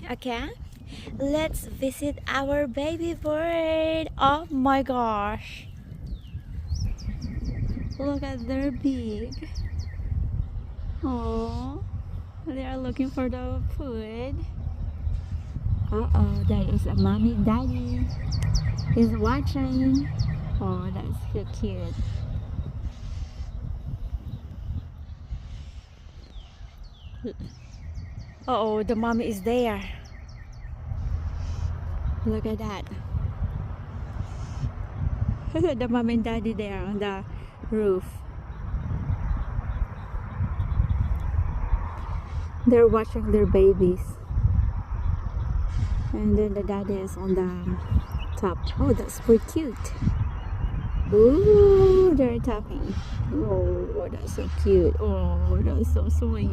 Okay, let's visit our baby bird. Oh my gosh, look at their big. Oh, they are looking for the food. Uh-oh, there is a mommy and daddy. He's watching. Oh, that's so cute. Uh-oh, the mommy is there. Look at that. The mom and daddy there on the roof. They're watching their babies. And then the daddy is on the top. Oh, that's pretty cute. Ooh, they're talking. Oh, that's so cute. Oh, that's so sweet.